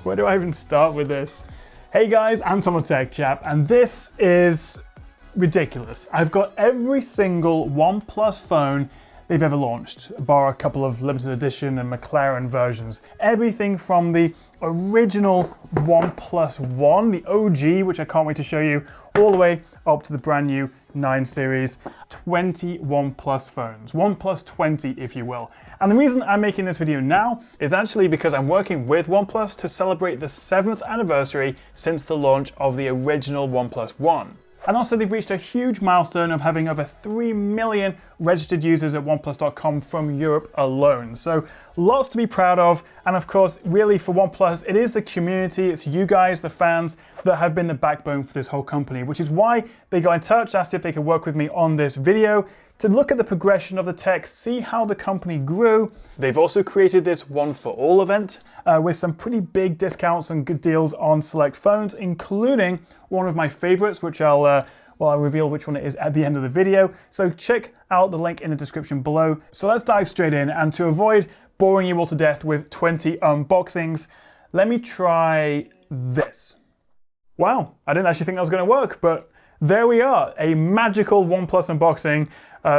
Where do I even start with this? Hey guys, I'm Untitled Chap, and this is ridiculous. I've got every single OnePlus phone they've ever launched, bar a couple of limited edition and McLaren versions. Everything from the original OnePlus One, the OG, which I can't wait to show you, all the way up to the brand new 9 series, 20 OnePlus phones, OnePlus 20 if you will. And the reason I'm making this video now is actually because I'm working with OnePlus to celebrate the 7th anniversary since the launch of the original OnePlus One. And also they've reached a huge milestone of having over 3 million registered users at oneplus.com from Europe alone. So lots to be proud of. And of course, really for OnePlus, it is the community, it's you guys, the fans, that have been the backbone for this whole company, which is why they got in touch, asked if they could work with me on this video to look at the progression of the tech, see how the company grew. They've also created this One for All event with some pretty big discounts and good deals on select phones, including one of my favorites, which I'll reveal which one it is at the end of the video. So check out the link in the description below. So let's dive straight in, and to avoid boring you all to death with 20 unboxings, let me try this. Wow, I didn't actually think that was going to work, but there we are, a magical OnePlus unboxing.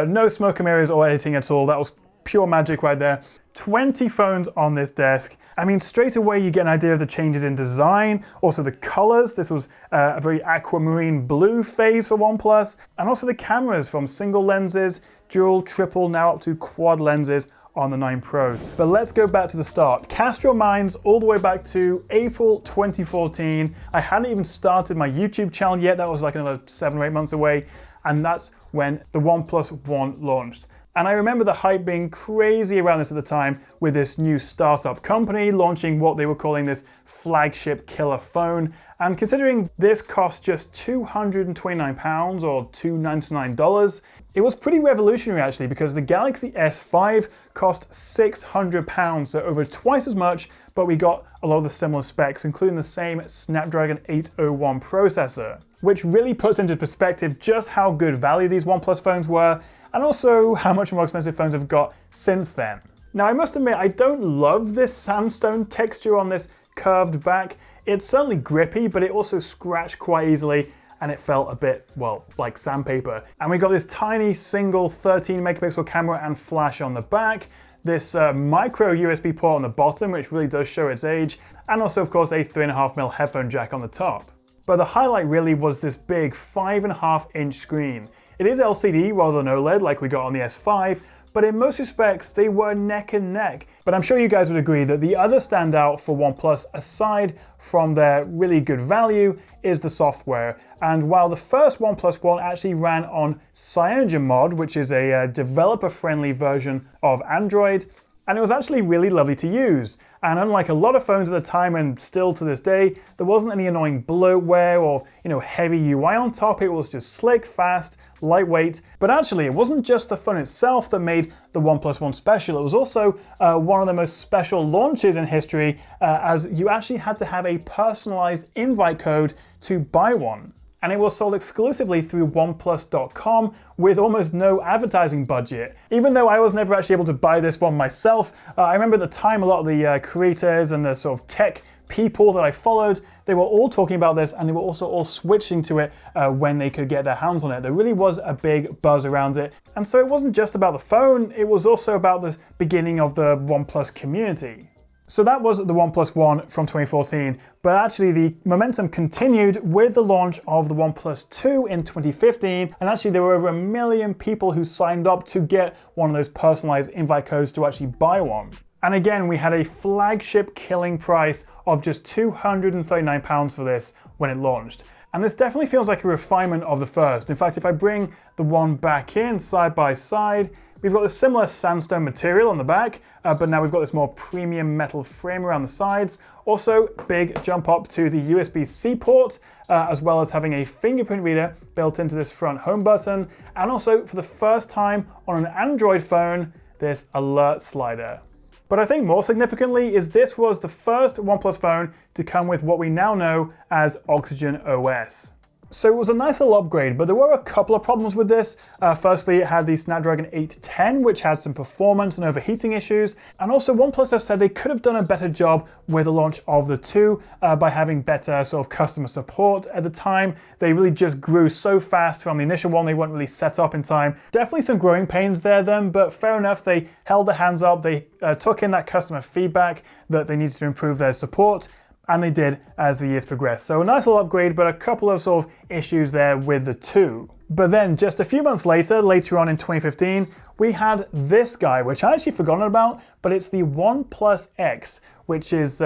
No smoke and mirrors or editing at all. That was pure magic right there. 20 phones on this desk. I mean, straight away you get an idea of the changes in design, also the colors. This was a very aquamarine blue phase for OnePlus, and also the cameras from single lenses, dual, triple, now up to quad lenses on the 9 Pro. But let's go back to the start. Cast your minds all the way back to April 2014. I hadn't even started my YouTube channel yet. That was like another 7 or 8 months away. And that's when the OnePlus One launched. And I remember the hype being crazy around this at the time, with this new startup company launching what they were calling this flagship killer phone. And considering this cost just £229 or $299, it was pretty revolutionary actually, because the Galaxy S5 cost £600, so over twice as much, but we got a lot of the similar specs, including the same Snapdragon 801 processor, which really puts into perspective just how good value these OnePlus phones were, and also how much more expensive phones have got since then. Now I must admit, I don't love this sandstone texture on this curved back. It's certainly grippy, but it also scratched quite easily, and it felt a bit, well, like sandpaper. And we got this tiny single 13 megapixel camera and flash on the back, this micro USB port on the bottom, which really does show its age, and also of course a 3.5mm headphone jack on the top. But the highlight really was this big 5.5-inch screen. It is LCD rather than OLED like we got on the S5, but in most respects they were neck and neck. But I'm sure you guys would agree that the other standout for OnePlus, aside from their really good value, is the software. And while the first OnePlus One actually ran on CyanogenMod, which is a developer-friendly version of Android, and it was actually really lovely to use. And unlike a lot of phones at the time, and still to this day, there wasn't any annoying bloatware or heavy UI on top. It was just slick, fast, lightweight. But actually, it wasn't just the phone itself that made the OnePlus One special. It was also one of the most special launches in history, as you actually had to have a personalized invite code to buy one. And it was sold exclusively through oneplus.com with almost no advertising budget. Even though I was never actually able to buy this one myself, I remember at the time a lot of the creators and the sort of tech people that I followed, they were all talking about this, and they were also all switching to it when they could get their hands on it. There really was a big buzz around it. And so it wasn't just about the phone, it was also about the beginning of the OnePlus community. So that was the OnePlus One from 2014, but actually the momentum continued with the launch of the OnePlus 2 in 2015, and actually there were over 1 million people who signed up to get one of those personalized invite codes to actually buy one. And again, we had a flagship killing price of just £239 for this when it launched. And this definitely feels like a refinement of the first. In fact, if I bring the one back in side by side, we've got this similar sandstone material on the back, but now we've got this more premium metal frame around the sides. Also, big jump up to the USB-C port, as well as having a fingerprint reader built into this front home button. And also, for the first time on an Android phone, this alert slider. But I think more significantly is this was the first OnePlus phone to come with what we now know as Oxygen OS. So it was a nice little upgrade, but there were a couple of problems with this. Firstly, it had the Snapdragon 810, which had some performance and overheating issues. And also OnePlus have said they could have done a better job with the launch of the 2 by having better sort of customer support. At the time, they really just grew so fast from the initial one, they weren't really set up in time. Definitely some growing pains there then, but fair enough, they held their hands up, they took in that customer feedback that they needed to improve their support, and they did as the years progressed. So a nice little upgrade, but a couple of sort of issues there with the 2. But then just a few months later on in 2015, we had this guy, which I actually forgotten about, but it's the OnePlus X, which is,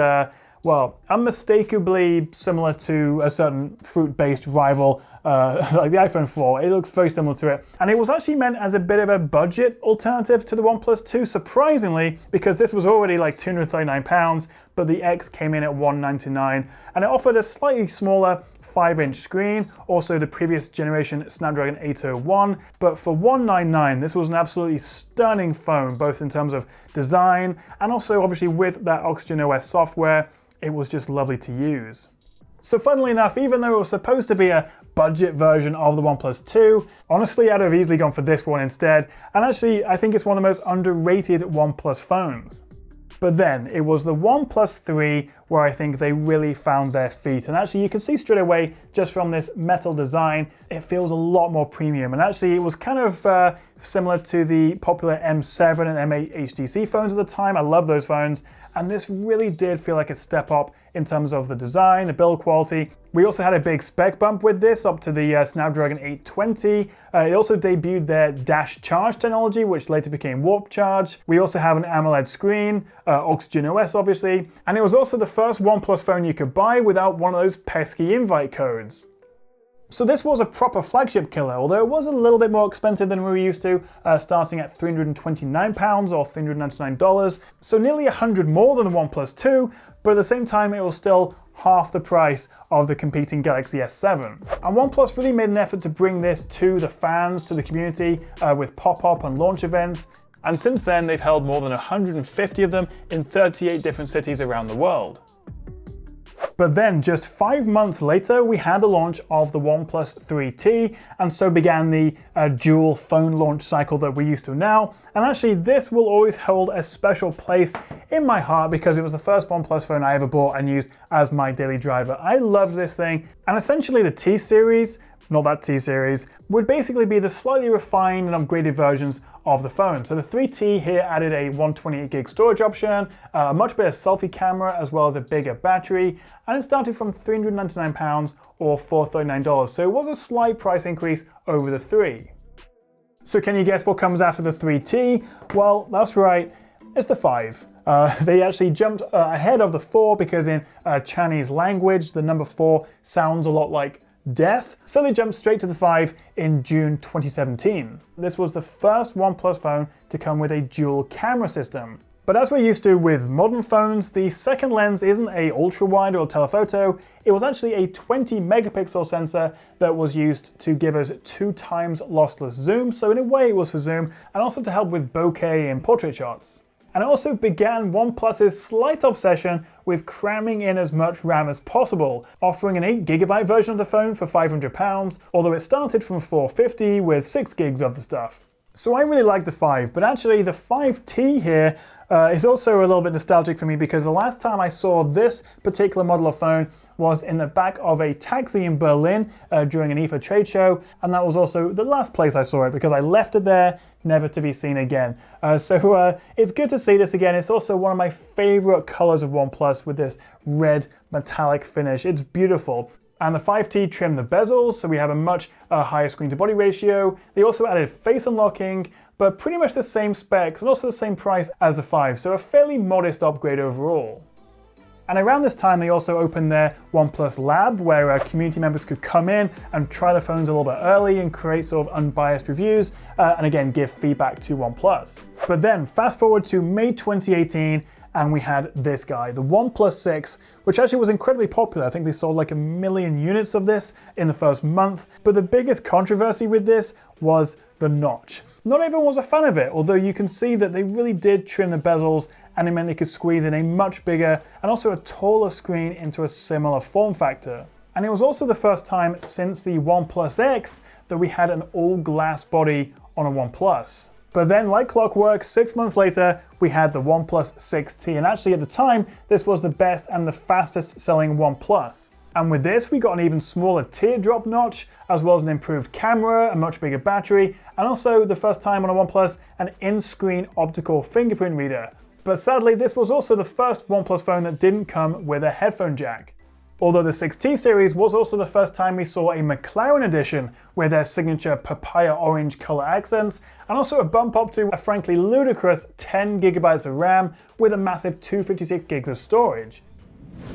well, unmistakably similar to a certain fruit-based rival like the iPhone 4. It looks very similar to it. And it was actually meant as a bit of a budget alternative to the OnePlus 2, surprisingly, because this was already like £239, but the X came in at $199, and it offered a slightly smaller 5-inch screen, also the previous generation Snapdragon 801, but for $199, this was an absolutely stunning phone, both in terms of design and also obviously with that Oxygen OS software. It was just lovely to use. So funnily enough, even though it was supposed to be a budget version of the OnePlus 2, honestly, I'd have easily gone for this one instead, and actually I think it's one of the most underrated OnePlus phones. But then it was the OnePlus 3 where I think they really found their feet. And actually you can see straight away just from this metal design, it feels a lot more premium. And actually it was kind of similar to the popular M7 and M8 HTC phones at the time. I love those phones. And this really did feel like a step up in terms of the design, the build quality. We also had a big spec bump with this up to the Snapdragon 820. It also debuted their Dash Charge technology, which later became Warp Charge. We also have an AMOLED screen, Oxygen OS obviously, and it was also the first OnePlus phone you could buy without one of those pesky invite codes. So this was a proper flagship killer, although it was a little bit more expensive than we were used to, starting at £329 or $399, so nearly $100 more than the OnePlus 2, but at the same time it was still half the price of the competing Galaxy S7. And OnePlus really made an effort to bring this to the fans, to the community, with pop-up and launch events, and since then they've held more than 150 of them in 38 different cities around the world. But then just 5 months later, we had the launch of the OnePlus 3T, and so began the dual phone launch cycle that we're used to now. And actually, this will always hold a special place in my heart because it was the first OnePlus phone I ever bought and used as my daily driver. I loved this thing, and essentially the T series, not that T series, would basically be the slightly refined and upgraded versions of the phone. So the 3T here added a 128 gig storage option, a much better selfie camera, as well as a bigger battery, and it started from £399 or $439. So it was a slight price increase over the 3. So can you guess what comes after the 3T? Well, that's right, it's the 5. They actually jumped ahead of the 4 because in Chinese language, the number 4 sounds a lot like death, so they jumped straight to the 5 in June 2017. This was the first OnePlus phone to come with a dual camera system. But as we're used to with modern phones, the second lens isn't a ultra-wide or telephoto, it was actually a 20 megapixel sensor that was used to give us 2 times lossless zoom, so in a way it was for zoom, and also to help with bokeh and portrait shots. And it also began OnePlus's slight obsession with cramming in as much RAM as possible, offering an 8GB version of the phone for £500, although it started from $450 with 6 gigs of the stuff. So I really like the 5, but actually the 5T here is also a little bit nostalgic for me because the last time I saw this particular model of phone was in the back of a taxi in Berlin during an IFA trade show, and that was also the last place I saw it because I left it there, never to be seen again. So it's good to see this again. It's also one of my favorite colors of OnePlus with this red metallic finish. It's beautiful. And the 5T trimmed the bezels, so we have a much higher screen-to-body ratio. They also added face unlocking, but pretty much the same specs and also the same price as the 5, so a fairly modest upgrade overall. And around this time, they also opened their OnePlus Lab, where community members could come in and try the phones a little bit early and create sort of unbiased reviews, and again, give feedback to OnePlus. But then, fast forward to May 2018, and we had this guy, the OnePlus 6, which actually was incredibly popular. I think they sold like 1 million units of this in the first month. But the biggest controversy with this was the notch. Not everyone was a fan of it, although you can see that they really did trim the bezels, and it meant they could squeeze in a much bigger and also a taller screen into a similar form factor. And it was also the first time since the OnePlus X that we had an all-glass body on a OnePlus. But then, like clockwork, 6 months later, we had the OnePlus 6T, and actually at the time, this was the best and the fastest selling OnePlus. And with this, we got an even smaller teardrop notch, as well as an improved camera, a much bigger battery, and also the first time on a OnePlus, an in-screen optical fingerprint reader. But sadly, this was also the first OnePlus phone that didn't come with a headphone jack. Although the 6T series was also the first time we saw a McLaren edition with their signature papaya orange color accents, and also a bump up to a frankly ludicrous 10 gigabytes of RAM with a massive 256 gigs of storage.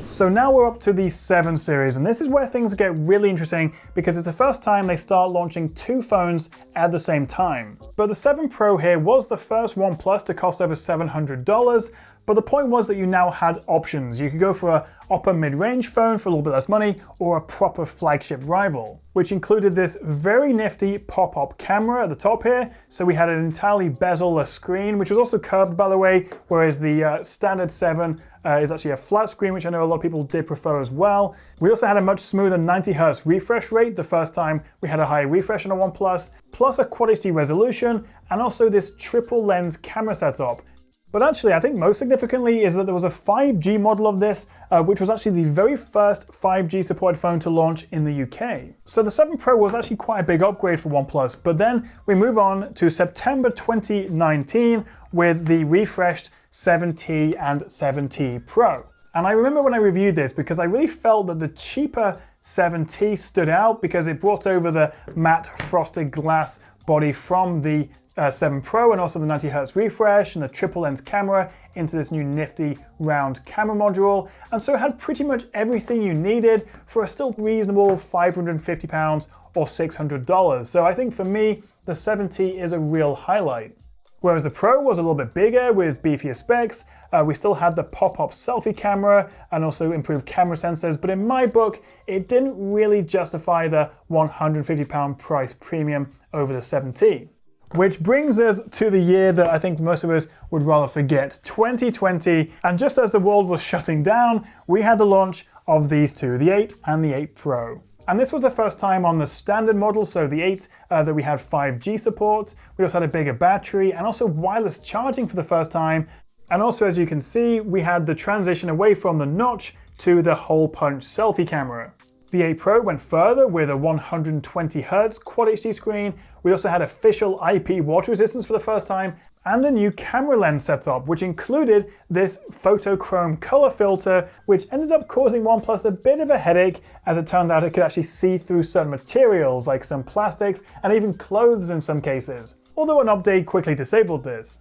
So now we're up to the 7 series, and this is where things get really interesting because it's the first time they start launching 2 phones at the same time. But the 7 Pro here was the first OnePlus to cost over $700, but the point was that you now had options. You could go for a upper mid-range phone for a little bit less money, or a proper flagship rival, which included this very nifty pop-up camera at the top here. So we had an entirely bezel-less screen, which was also curved, by the way, whereas the standard 7 is actually a flat screen, which I know a lot of people did prefer as well. We also had a much smoother 90 Hz refresh rate, the first time we had a high refresh on a OnePlus, plus a Quad HD resolution, and also this triple lens camera setup. But actually, I think most significantly is that there was a 5G model of this, which was actually the very first 5G supported phone to launch in the UK. So the 7 Pro was actually quite a big upgrade for OnePlus, but then we move on to September 2019 with the refreshed 7T and 7T Pro. And I remember when I reviewed this because I really felt that the cheaper 7T stood out because it brought over the matte frosted glass body from the 7 Pro, and also the 90 Hz refresh and the triple lens camera into this new nifty round camera module. And so it had pretty much everything you needed for a still reasonable £550 or $600. So I think for me, the 7T is a real highlight. Whereas the Pro was a little bit bigger with beefier specs, we still had the pop-up selfie camera and also improved camera sensors, but in my book, it didn't really justify the £150 price premium over the 7T. Which brings us to the year that I think most of us would rather forget, 2020, and just as the world was shutting down, we had the launch of these two, the 8 and the 8 Pro. And this was the first time on the standard model, so the 8, that we had 5G support. We also had a bigger battery and also wireless charging for the first time. And also, as you can see, we had the transition away from the notch to the hole punch selfie camera. The 8 Pro went further with a 120 Hz Quad HD screen. We also had official IP water resistance for the first time, and a new camera lens setup, which included this photochrome color filter, which ended up causing OnePlus a bit of a headache, as it turned out it could actually see through certain materials, like some plastics, and even clothes in some cases. Although an update quickly disabled this.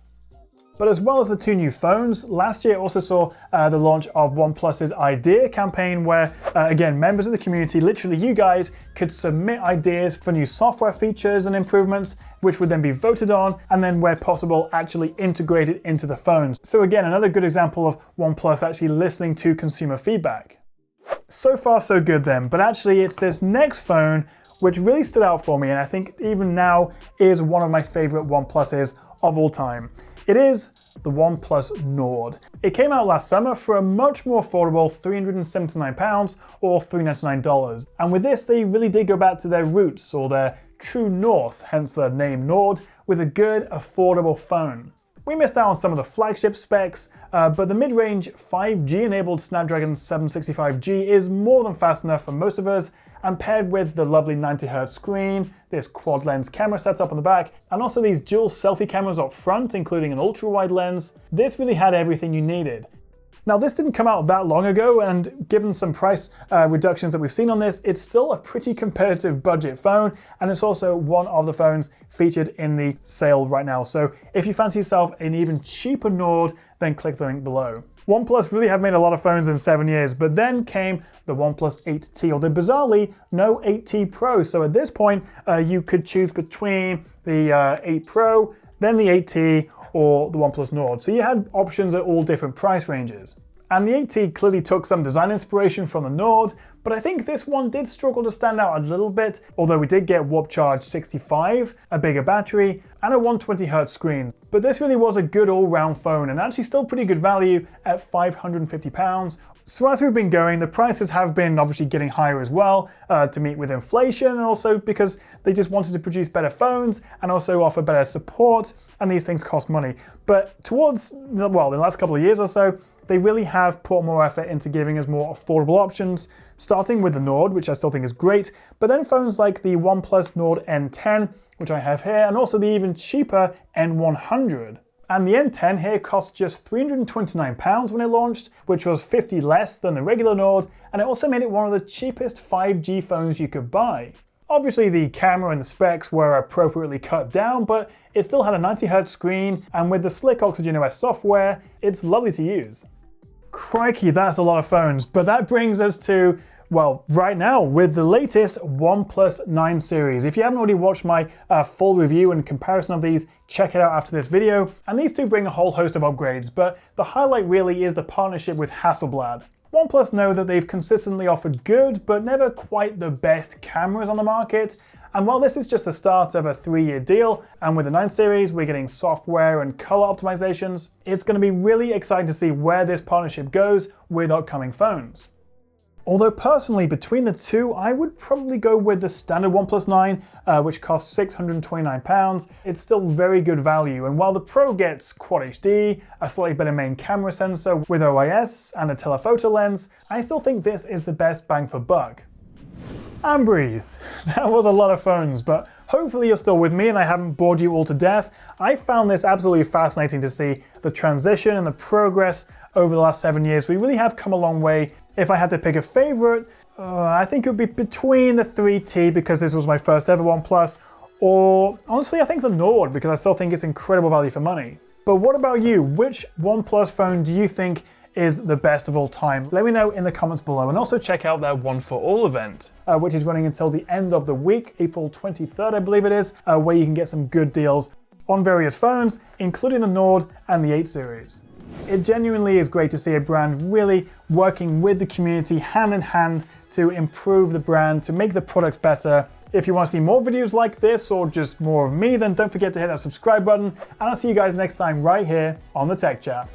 But as well as the 2 new phones, last year also saw the launch of OnePlus's Idea campaign where, again, members of the community, literally you guys, could submit ideas for new software features and improvements, which would then be voted on, and then where possible, actually integrated into the phones. So again, another good example of OnePlus actually listening to consumer feedback. So far so good then, but actually it's this next phone which really stood out for me, and I think even now is one of my favorite OnePluses of all time. It is the Oneplus Nord. It came out last summer for a much more affordable £379 or $399. And with this, they really did go back to their roots, or their true north, hence the name Nord, with a good, affordable phone. We missed out on some of the flagship specs, but the mid-range 5G-enabled Snapdragon 765G is more than fast enough for most of us, and paired with the lovely 90 Hz screen, this quad lens camera setup on the back, and also these dual selfie cameras up front, including an ultra-wide lens, this really had everything you needed. Now, this didn't come out that long ago, and given some price reductions that we've seen on this, it's still a pretty competitive budget phone, and it's also one of the phones featured in the sale right now. So if you fancy yourself an even cheaper Nord, then click the link below. OnePlus really have made a lot of phones in 7 years, but then came the OnePlus 8T, although bizarrely, no 8T Pro. So at this point, you could choose between the 8 Pro, then the 8T, or the OnePlus Nord. So you had options at all different price ranges. And the 8T clearly took some design inspiration from the Nord, but I think this one did struggle to stand out a little bit, although we did get Warp Charge 65, a bigger battery, and a 120 Hz screen. But this really was a good all-round phone, and actually still pretty good value at £550 So as we've been going, the prices have been obviously getting higher as well to meet with inflation, and also because they just wanted to produce better phones and also offer better support, and these things cost money. But towards, well, in the last couple of years or so, they really have put more effort into giving us more affordable options, starting with the Nord, which I still think is great, but then phones like the Oneplus Nord N10, which I have here, and also the even cheaper N100. And the N10 here cost just £329 when it launched, which was $50 less than the regular Nord, and it also made it one of the cheapest 5G phones you could buy. Obviously the camera and the specs were appropriately cut down, but it still had a 90Hz screen, and with the slick Oxygen OS software, it's lovely to use. Crikey, that's a lot of phones, but that brings us to, well, right now with the latest OnePlus 9 series. If you haven't already watched my full review and comparison of these, check it out after this video. And these two bring a whole host of upgrades, but the highlight really is the partnership with Hasselblad. OnePlus know that they've consistently offered good, but never quite the best cameras on the market. And while this is just the start of a 3-year deal, and with the 9 series we're getting software and color optimizations, it's going to be really exciting to see where this partnership goes with upcoming phones. Although personally, between the two, I would probably go with the standard OnePlus 9, which costs £629. It's still very good value, and while the Pro gets Quad HD, a slightly better main camera sensor with OIS, and a telephoto lens, I still think this is the best bang for buck. And breathe. That was a lot of phones, but hopefully you're still with me and I haven't bored you all to death. I found this absolutely fascinating to see the transition and the progress over the last 7 years. We really have come a long way. If I had to pick a favorite, I think it would be between the 3T because this was my first ever OnePlus, or honestly I think the Nord because I still think it's incredible value for money. But what about you? Which OnePlus phone do you think is the best of all time? Let me know in the comments below, and also check out their One for All event, which is running until the end of the week, April 23rd I believe it is, where you can get some good deals on various phones, including the Nord and the 8 series. It genuinely is great to see a brand really working with the community hand in hand to improve the brand, to make the products better. If you want to see more videos like this or just more of me, then don't forget to hit that subscribe button, and I'll see you guys next time right here on the Tech Chat.